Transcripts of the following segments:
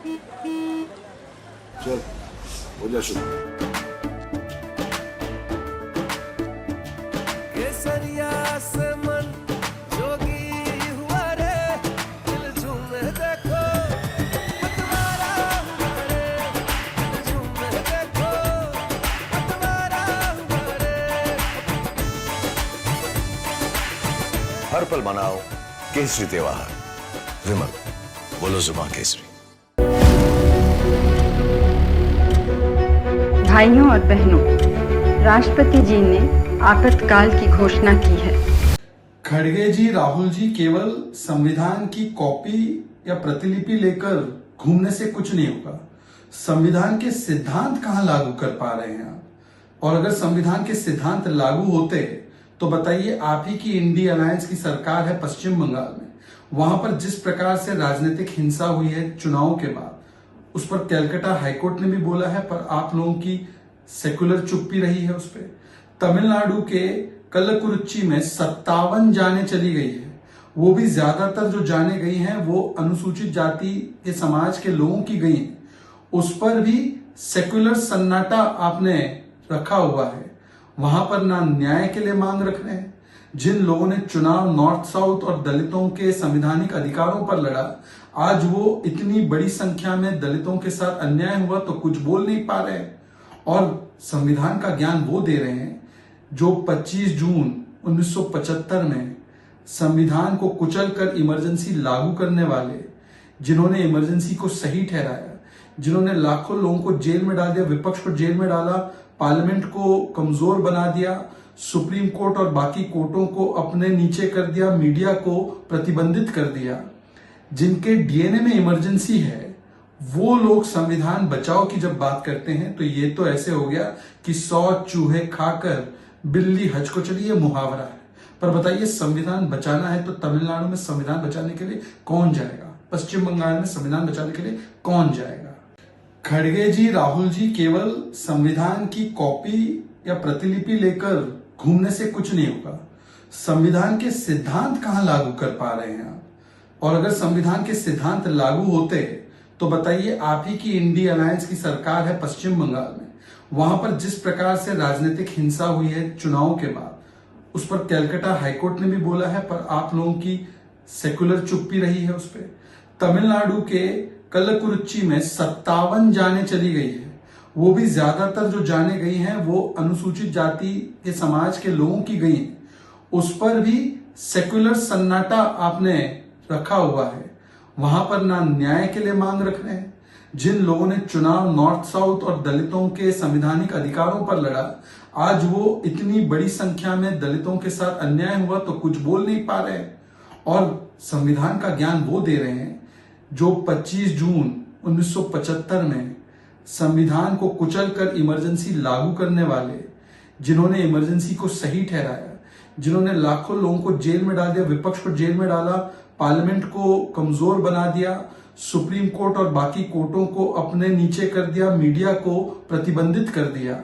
चल हो जा शुरू। केसरिया से मन जोगी हुआ रे, दिल झूमे देखो मतवारा हुआ रे, दिल झूमे देखो मतवारा हुआ रे। हर पल मनाओ केसरी त्योहार। विमल, बोलो जुबान केसरी। भाइयों और बहनों, राष्ट्रपति जी ने आपातकाल की घोषणा की है। खड़गे जी, राहुल जी केवल संविधान की कॉपी या प्रतिलिपि लेकर घूमने से कुछ नहीं होगा। संविधान के सिद्धांत कहां लागू कर पा रहे हैं आप? और अगर संविधान के सिद्धांत लागू होते तो बताइए, आप ही की इंडी अलायंस की सरकार है पश्चिम बंगाल में, वहां पर जिस प्रकार से राजनीतिक हिंसा हुई है चुनाव के बाद, उस पर कलकत्ता हाईकोर्ट ने भी बोला है, पर आप लोगों की सेकुलर चुप्पी रही है उस पर। तमिलनाडु के कल्लकुरिच्ची में 57 जानें चली गई है, वो भी ज्यादातर जो जाने गई हैं वो अनुसूचित जाति के समाज के लोगों की गई हैं। उस पर भी सेकुलर सन्नाटा आपने रखा हुआ है। वहां पर ना न्याय के लिए मांग रख रहे हैं। जिन लोगों ने चुनाव नॉर्थ साउथ और दलितों के संवैधानिक अधिकारों पर लड़ा, आज वो इतनी बड़ी संख्या में दलितों के साथ अन्याय हुआ तो कुछ बोल नहीं पा रहे हैं। और संविधान का ज्ञान वो दे रहे हैं जो 25 जून 1975 में संविधान को कुचलकर इमरजेंसी लागू करने वाले, जिन्होंने इमरजेंसी को सही ठहराया, जिन्होंने लाखों लोगों को जेल में डाल दिया, विपक्ष को जेल में डाला, पार्लियामेंट को कमजोर बना दिया, सुप्रीम कोर्ट और बाकी कोर्टों को अपने नीचे कर दिया, मीडिया को प्रतिबंधित कर दिया, जिनके डीएनए में इमरजेंसी है, वो लोग संविधान बचाओ की जब बात करते हैं तो ये तो ऐसे हो गया कि 100 चूहे खाकर बिल्ली हज को चली, ये मुहावरा है। पर बताइए, संविधान बचाना है तो तमिलनाडु में संविधान बचाने के लिए कौन जाएगा? पश्चिम बंगाल में संविधान बचाने के लिए कौन जाएगा? खड़गे जी, राहुल जी केवल संविधान की कॉपी या प्रतिलिपि लेकर घूमने से कुछ नहीं होगा। संविधान के सिद्धांत कहां लागू कर पा रहे हैं आप? और अगर संविधान के सिद्धांत लागू होते तो बताइए, आप ही की इंडी अलायंस की सरकार है पश्चिम बंगाल में, वहां पर जिस प्रकार से राजनीतिक हिंसा हुई है चुनाव के बाद, उस पर कलकत्ता हाईकोर्ट ने भी बोला है, पर आप लोगों की सेकुलर चुप्पी रही है उस पर। तमिलनाडु के कल्लकुरिच्ची में 57 जानें चली गई है, वो भी ज्यादातर जो जाने गई हैं वो अनुसूचित जाति के समाज के लोगों की गई हैं। उस पर भी सेकुलर सन्नाटा आपने रखा हुआ है। वहां पर ना न्याय के लिए मांग रख रहे हैं। जिन लोगों ने चुनाव नॉर्थ साउथ और दलितों के संवैधानिक अधिकारों पर लड़ा, आज वो इतनी बड़ी संख्या में दलितों के साथ अन्याय हुआ तो कुछ बोल नहीं पा रहे हैं। और संविधान का ज्ञान वो दे रहे हैं जो 25 जून 1975 में संविधान को कुचलकर इमरजेंसी लागू करने वाले, जिन्होंने इमरजेंसी को सही ठहराया, जिन्होंने लाखों लोगों को जेल में डाल दिया, विपक्ष को जेल में डाला, पार्लियामेंट को कमजोर बना दिया, सुप्रीम कोर्ट और बाकी कोर्टों को अपने नीचे कर दिया, मीडिया को प्रतिबंधित कर दिया,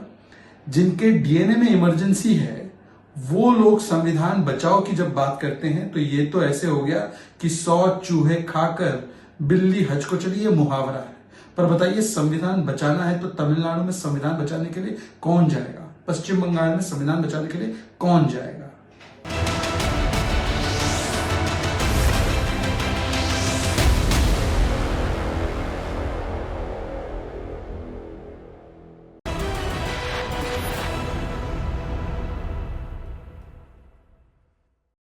जिनके डीएनए में इमरजेंसी है, वो लोग संविधान बचाओ की जब बात करते हैं तो ये तो ऐसे हो गया कि 100 चूहे खाकर बिल्ली हज को चली, ये मुहावरा है। पर बताइए, संविधान बचाना है तो तमिलनाडु में संविधान बचाने के लिए कौन जाएगा? पश्चिम बंगाल में संविधान बचाने के लिए कौन जाएगा?